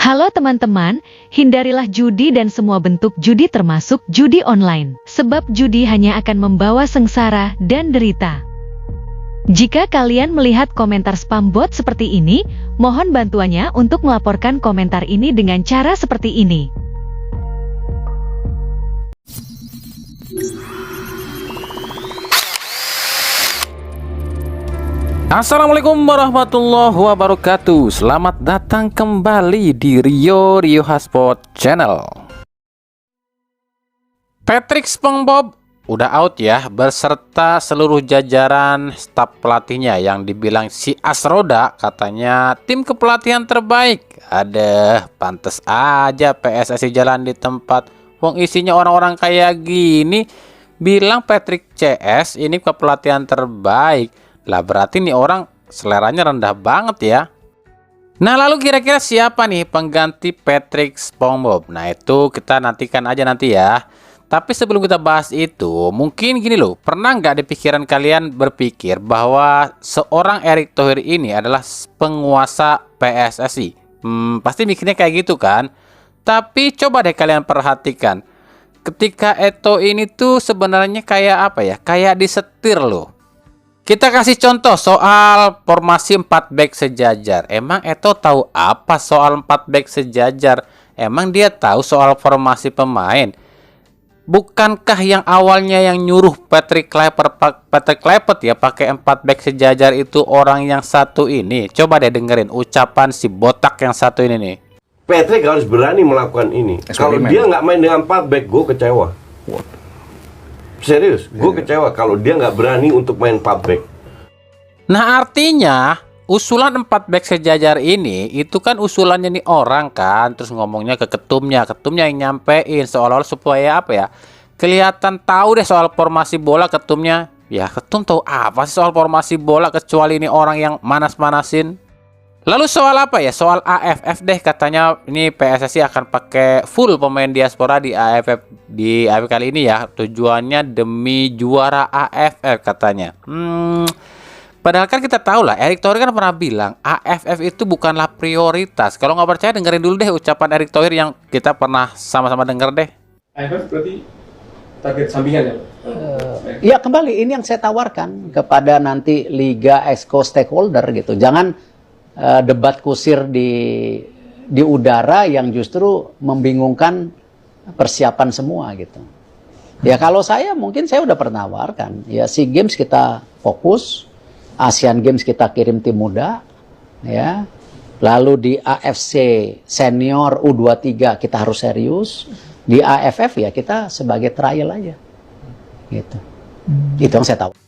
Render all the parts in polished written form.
Halo teman-teman, hindarilah judi dan semua bentuk judi termasuk judi online, sebab judi hanya akan membawa sengsara dan derita. Jika kalian melihat komentar spam bot seperti ini, mohon bantuannya untuk melaporkan komentar ini dengan cara seperti ini. Assalamualaikum warahmatullahi wabarakatuh. Selamat datang kembali di Rio Hotspot Channel. Patrick SpongeBob udah out ya, beserta seluruh jajaran staf pelatihnya yang dibilang si Asroda katanya tim kepelatihan terbaik. Ada pantes aja PSSI jalan di tempat. Wong isinya orang-orang kayak gini bilang Patrick CS ini kepelatihan terbaik. Lah berarti nih orang seleranya rendah banget ya. Nah lalu kira-kira siapa nih pengganti Patrick SpongeBob? Nah itu kita nantikan aja nanti ya. Tapi sebelum kita bahas itu, mungkin gini loh, pernah nggak di pikiran kalian berpikir bahwa seorang Erick Thohir ini adalah penguasa PSSI? Pasti mikirnya kayak gitu kan? Tapi coba deh kalian perhatikan. Ketika Eto ini tuh sebenarnya kayak apa ya? Kayak disetir loh. Kita kasih contoh soal formasi 4 back sejajar. Emang Eto tahu apa soal 4 back sejajar? Emang dia tahu soal formasi pemain? Bukankah yang awalnya yang nyuruh Patrick Kluivert ya pakai 4 back sejajar itu orang yang satu ini? Coba deh dengerin ucapan si botak yang satu ini nih. Patrick harus berani melakukan ini. Kalau dia nggak main dengan 4 back, gue kecewa. Serius, gue kecewa kalau dia nggak berani untuk main 4 back. Nah artinya usulan 4 back sejajar ini itu kan usulannya nih orang kan, terus ngomongnya ke ketumnya yang nyampein seolah-olah supaya apa ya, kelihatan tahu deh soal formasi bola ketumnya. Ya ketum tahu apa sih soal formasi bola kecuali ini orang yang manas-manasin. Lalu soal apa ya? Soal AFF deh, katanya ini PSSI akan pakai full pemain diaspora di AFF kali ini ya. Tujuannya demi juara AFF katanya. Padahal kan kita tahu lah, Erick Thohir kan pernah bilang AFF itu bukanlah prioritas. Kalau nggak percaya dengerin dulu deh ucapan Erick Thohir yang kita pernah sama-sama denger deh. AFF berarti target sampingan ya? Ya kembali ini yang saya tawarkan kepada nanti Liga Exco stakeholder gitu. Jangan debat kusir di udara yang justru membingungkan persiapan semua gitu. Ya kalau saya mungkin saya udah pernah tawarkan. Ya SEA Games kita fokus, Asian Games kita kirim tim muda, ya. Lalu di AFC Senior U23 kita harus serius. Di AFF ya kita sebagai trial aja, gitu. Itu yang saya tahu.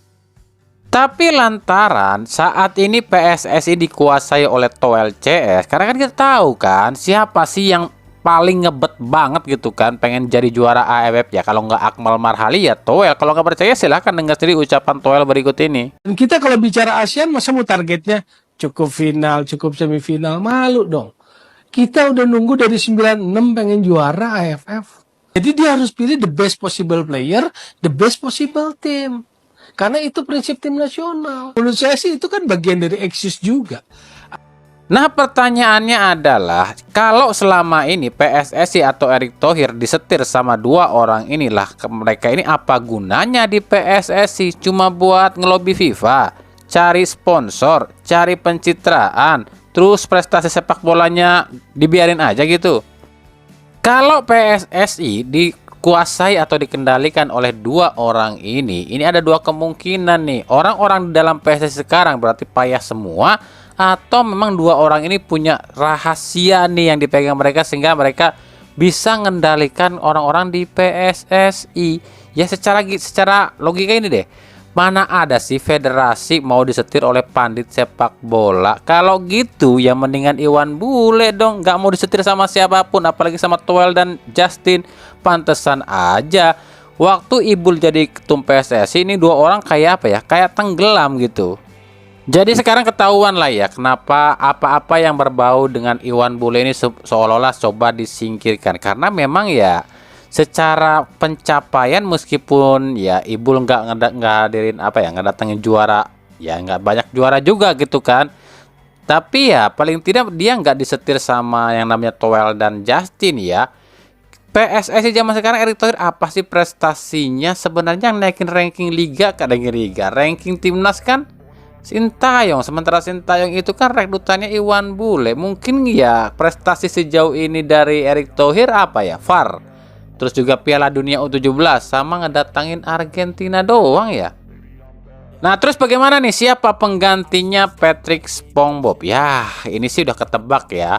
Tapi lantaran saat ini PSSI dikuasai oleh Toel CS, karena kan kita tahu kan siapa sih yang paling ngebet banget gitu kan pengen jadi juara AFF ya. Kalau nggak Akmal Marhali ya Toel. Kalau nggak percaya silahkan dengar sendiri ucapan Toel berikut ini. Dan kita kalau bicara ASEAN masa mau targetnya cukup final, cukup semifinal, malu dong. Kita udah nunggu dari 96 pengen juara AFF. Jadi dia harus pilih the best possible player, the best possible team. Karena itu prinsip tim nasional. Menurut saya sih itu kan bagian dari eksis juga. Nah pertanyaannya adalah, kalau selama ini PSSI atau Erick Thohir disetir sama dua orang inilah, mereka ini apa gunanya di PSSI? Cuma buat ngelobi FIFA, cari sponsor, cari pencitraan, terus prestasi sepak bolanya dibiarin aja gitu. Kalau PSSI dikuasai atau dikendalikan oleh dua orang ini ada dua kemungkinan nih. Orang-orang di dalam PSSI sekarang berarti payah semua, atau memang dua orang ini punya rahasia nih yang dipegang mereka sehingga mereka bisa mengendalikan orang-orang di PSSI. Ya secara logika ini deh, mana ada sih federasi mau disetir oleh pandit sepak bola? Kalau gitu ya mendingan Iwan Bule dong, nggak mau disetir sama siapapun, apalagi sama Toel dan Justin. Pantesan aja waktu Ibul jadi ketum PSSI ini dua orang kayak apa ya, kayak tenggelam gitu. Jadi sekarang ketahuan lah ya kenapa apa-apa yang berbau dengan Iwan Bule ini seolah-olah coba disingkirkan. Karena memang ya secara pencapaian meskipun ya Ibul nggak hadirin apa ya, nggak datangin juara, ya nggak banyak juara juga gitu kan. Tapi ya paling tidak dia nggak disetir sama yang namanya Toel dan Justin ya. PSSI zaman sekarang Erick Thohir apa sih prestasinya sebenarnya yang naikin ranking liga ke liga, ranking timnas kan Sintayong, sementara Sintayong itu kan rekrutannya Iwan Bule. Mungkin ya prestasi sejauh ini dari Erick Thohir apa ya? VAR. Terus juga Piala Dunia U17 sama ngedatangin Argentina doang ya. Nah, terus bagaimana nih siapa penggantinya Patrick SpongeBob? Ya, ini sih udah ketebak ya.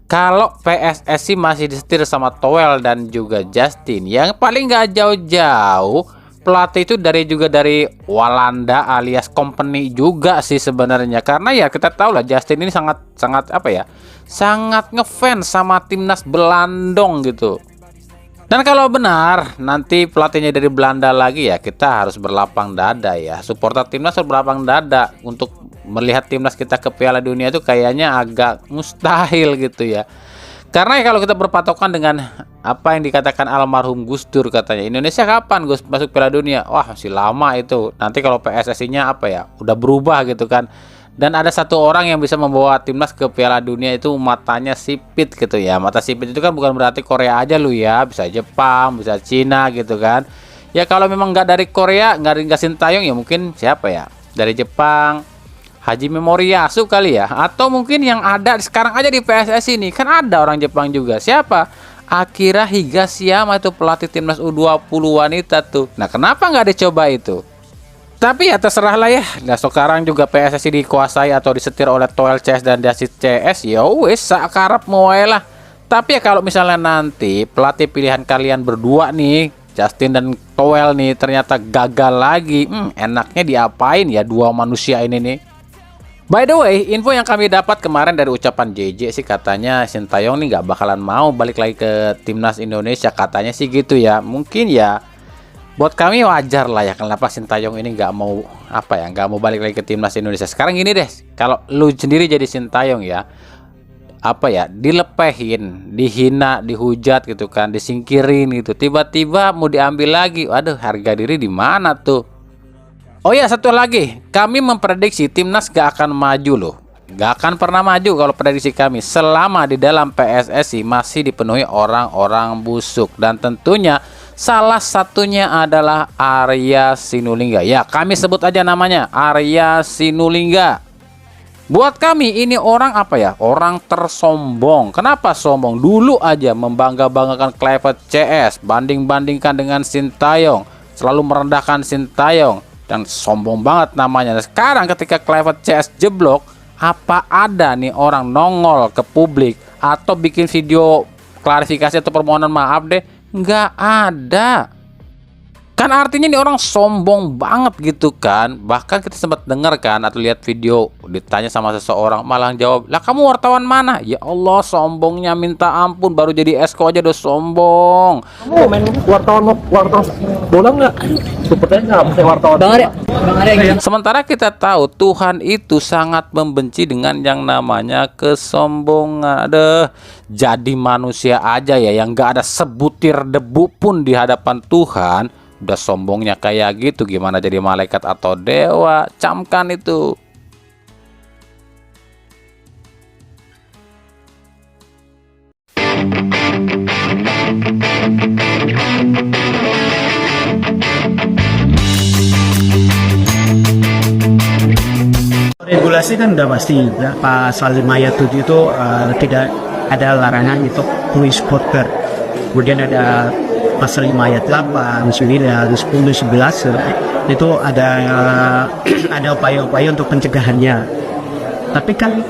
Kalau PSSI masih disetir sama Toel dan juga Justin, yang paling nggak jauh-jauh pelatih itu dari Walanda alias company juga sih sebenarnya. Karena ya kita tahu lah Justin ini sangat apa ya? Sangat ngefans sama timnas Belandong gitu. Dan kalau benar nanti pelatihnya dari Belanda lagi ya, kita harus berlapang dada ya. Supporter timnas harus berlapang dada untuk melihat timnas kita ke Piala Dunia itu kayaknya agak mustahil gitu ya. Karena ya kalau kita berpatokan dengan apa yang dikatakan almarhum Gus Dur, katanya Indonesia kapan Gus masuk Piala Dunia? Wah, masih lama itu. Nanti kalau PSSI-nya apa ya, udah berubah gitu kan. Dan ada satu orang yang bisa membawa timnas ke Piala Dunia itu matanya sipit gitu ya. Mata sipit itu kan bukan berarti Korea aja lu ya, bisa Jepang, bisa Cina gitu kan. Ya kalau memang nggak dari Korea, nggak Sintayong ya mungkin siapa ya? Dari Jepang, Haji Memoriyasu kali ya. Atau mungkin yang ada sekarang aja di PSSI ini, kan ada orang Jepang juga. Siapa? Akira Higashiyama itu pelatih timnas U20 wanita tuh. Nah kenapa nggak dicoba itu? Tapi ya terserah lah ya. Nah sekarang juga PSSI dikuasai atau disetir oleh Toel CS dan Dasit CS. Ya wes sakarap moe lah. Tapi ya kalau misalnya nanti pelatih pilihan kalian berdua nih, Justin dan Toel nih ternyata gagal lagi, enaknya diapain ya dua manusia ini nih? By the way, info yang kami dapat kemarin dari ucapan JJ sih katanya Sintayong nih nggak bakalan mau balik lagi ke timnas Indonesia, katanya sih gitu ya. Mungkin ya buat kami wajar lah ya kenapa Sintayong ini nggak mau apa ya, nggak mau balik lagi ke timnas Indonesia. Sekarang gini deh, kalau lu sendiri jadi Sintayong ya, apa ya, dilepehin, dihina, dihujat gitu kan, disingkirin gitu, tiba-tiba mau diambil lagi, waduh harga diri di mana tuh? Oh ya satu lagi, kami memprediksi timnas gak akan maju loh, gak akan pernah maju kalau prediksi kami selama di dalam PSSI masih dipenuhi orang-orang busuk, dan tentunya salah satunya adalah Arya Sinulinga. Ya kami sebut aja namanya, Arya Sinulinga. Buat kami ini orang apa ya, orang tersombong. Kenapa sombong? Dulu aja membangga-banggakan Kluivert CS, banding-bandingkan dengan Sintayong, selalu merendahkan Sintayong dan sombong banget namanya. Sekarang ketika Kluivert CS jeblok, apa ada nih orang nongol ke publik atau bikin video klarifikasi atau permohonan maaf deh? Nggak ada. Kan artinya nih orang sombong banget gitu kan. Bahkan kita sempat dengar kan atau lihat video ditanya sama seseorang malah jawab, lah kamu wartawan mana? Ya Allah sombongnya minta ampun, baru jadi esko aja udah sombong. Kamu main wartawan bola nggak? Sepertinya nggak wartawan. Sementara kita tahu Tuhan itu sangat membenci dengan yang namanya kesombongan. Aduh, jadi manusia aja ya yang nggak ada sebutir debu pun di hadapan Tuhan udah sombongnya kayak gitu, gimana jadi malaikat atau dewa? Camkan itu. Regulasi kan udah pasti ya, pasal 5 ayat 7 itu tidak ada larangan untuk tulis supporter. Kemudian ada pasal 5 ayat 8, 9, 10, 11 itu ada upaya-upaya untuk pencegahannya. Tapi kan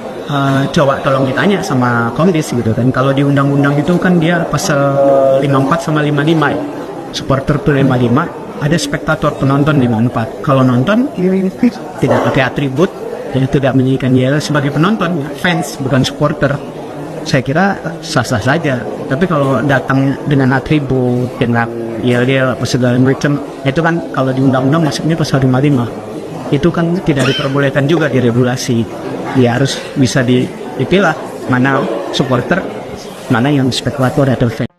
coba tolong ditanya sama Komdis gitu kan. Kalau di undang-undang itu kan dia pasal 54 sama 55 ya. Supporter itu 55, ada spektator penonton 54. Kalau nonton tidak pakai atribut, jadi tidak menyanyikan dia sebagai penonton, fans bukan supporter. Saya kira sah-sah saja. Tapi kalau datang dengan atribut, dengan yel-yel apa segala macam, itu kan kalau di undang-undang masuknya pasal 55. Itu kan tidak diperbolehkan juga di regulasi. Ya harus bisa dipilah mana supporter, mana yang spekulator atau fan.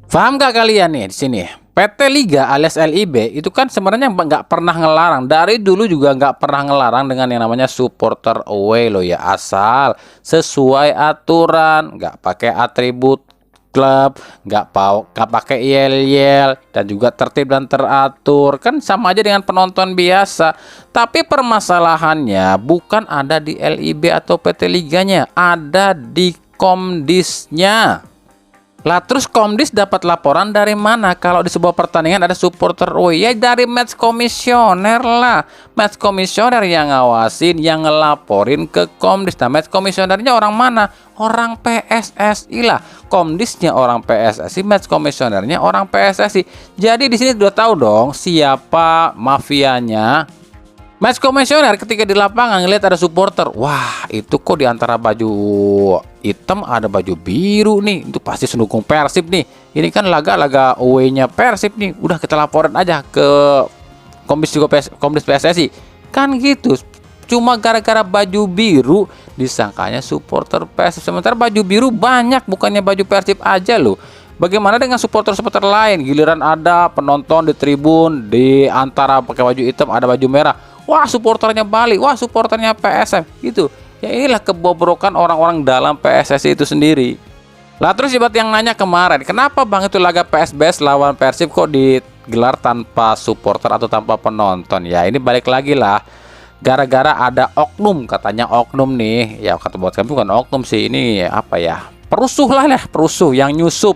Paham gak kalian nih di sini? PT Liga alias LIB itu kan sebenarnya nggak pernah ngelarang, dari dulu juga nggak pernah ngelarang dengan yang namanya supporter away loh ya, asal sesuai aturan, nggak pakai atribut klub, nggak pakai yel-yel, dan juga tertib dan teratur, kan sama aja dengan penonton biasa. Tapi permasalahannya bukan ada di LIB atau PT Liganya, ada di Komdisnya. Lah terus Komdis dapat laporan dari mana kalau di sebuah pertandingan ada supporter away? Ya dari match komisioner lah. Match komisioner yang ngawasin, yang ngelaporin ke Komdis. Nah, match komisionernya orang mana? Orang PSSI lah. Komdisnya orang PSSI, match komisionernya orang PSSI. Jadi di sini udah tahu dong siapa mafianya. Match komisioner ketika di lapangan ngelihat ada supporter, wah itu kok di antara baju hitam ada baju biru nih, itu pasti pendukung Persib nih. Ini kan laga-laga away-nya Persib nih, udah kita laporin aja ke Komdis PSSI. Kan gitu. Cuma gara-gara baju biru disangkanya supporter Persib, sementara baju biru banyak, bukannya baju Persib aja loh. Bagaimana dengan supporter-supporter lain? Giliran ada penonton di tribun di antara pakai baju hitam ada baju merah, wah supporternya Bali, wah supporternya PSM gitu. Ya inilah kebobrokan orang-orang dalam PSSI itu sendiri. Lah terus buat yang nanya kemarin, kenapa bang itu laga PSBS lawan Persib kok digelar tanpa supporter atau tanpa penonton? Ya ini balik lagi lah, gara-gara ada oknum, katanya oknum nih. Ya kata buat kami bukan oknum sih, ini apa ya, perusuh lah, perusuh yang nyusup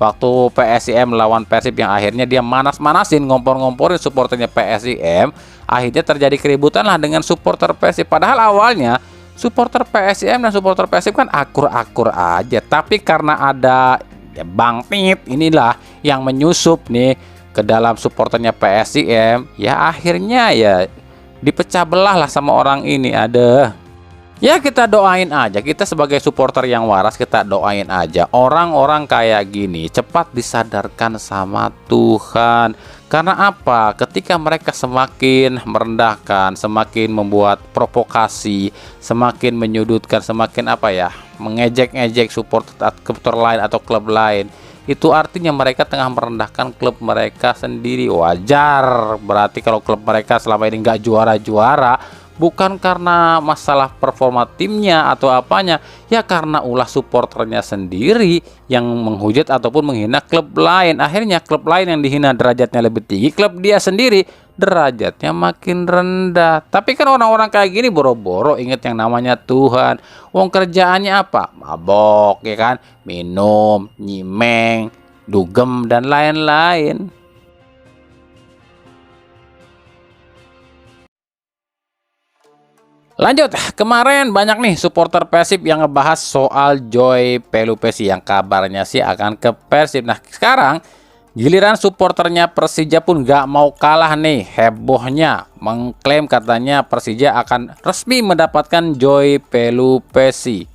waktu PSIM lawan Persib, yang akhirnya dia manas-manasin, ngompor-ngomporin supporternya PSIM. Akhirnya terjadi keributan lah dengan supporter Persib. Padahal awalnya supporter PSIM dan supporter Persib kan akur-akur aja. Tapi karena ada ya, Bang Pit inilah yang menyusup nih ke dalam supporternya PSIM, ya akhirnya ya dipecah belah lah sama orang ini. Ada. Ya kita doain aja, kita sebagai supporter yang waras kita doain aja orang-orang kayak gini cepat disadarkan sama Tuhan. Karena apa? Ketika mereka semakin merendahkan, semakin membuat provokasi, semakin menyudutkan, semakin apa ya, mengejek-ejek supporter lain atau klub lain, itu artinya mereka tengah merendahkan klub mereka sendiri. Wajar, berarti kalau klub mereka selama ini nggak juara-juara bukan karena masalah performa timnya atau apanya, ya karena ulah supporternya sendiri yang menghujat ataupun menghina klub lain. Akhirnya klub lain yang dihina derajatnya lebih tinggi, klub dia sendiri derajatnya makin rendah. Tapi kan orang-orang kayak gini boro-boro inget yang namanya Tuhan. Wong kerjaannya apa? Mabok, ya kan? Minum, nyimeng, dugem, dan lain-lain. Lanjut, kemarin banyak nih supporter Persib yang ngebahas soal Joy Pelupesi yang kabarnya sih akan ke Persib. Nah sekarang giliran supporternya Persija pun gak mau kalah nih, hebohnya mengklaim katanya Persija akan resmi mendapatkan Joy Pelupesi.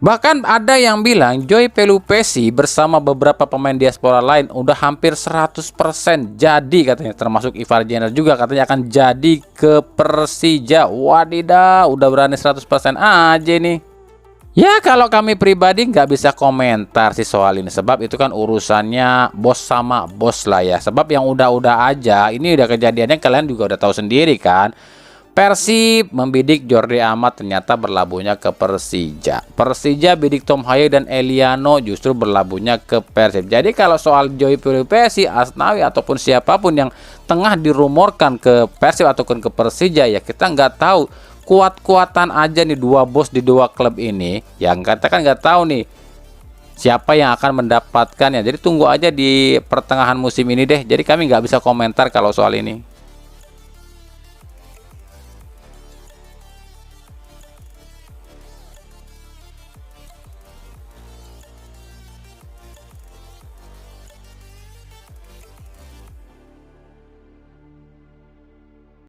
Bahkan ada yang bilang Joy Pelupesi bersama beberapa pemain diaspora lain udah hampir 100% jadi katanya, termasuk Ivar Jenner juga katanya akan jadi ke Persija. Wadidaw, udah berani 100% aja nih. Ya kalau kami pribadi nggak bisa komentar sih soal ini, sebab itu kan urusannya bos sama bos lah ya. Sebab yang udah-udah aja, ini udah kejadiannya kalian juga udah tahu sendiri kan. Persib membidik Jordi Amat ternyata berlabuhnya ke Persija. Persija bidik Tom Haye dan Eliano justru berlabuhnya ke Persib. Jadi kalau soal Joy Pelupesi, Asnawi ataupun siapapun yang tengah dirumorkan ke Persib ataupun ke Persija, ya kita nggak tahu. Kuat-kuatan aja nih dua bos di dua klub ini, yang katakan nggak tahu nih siapa yang akan mendapatkannya. Jadi tunggu aja di pertengahan musim ini deh. Jadi kami nggak bisa komentar kalau soal ini.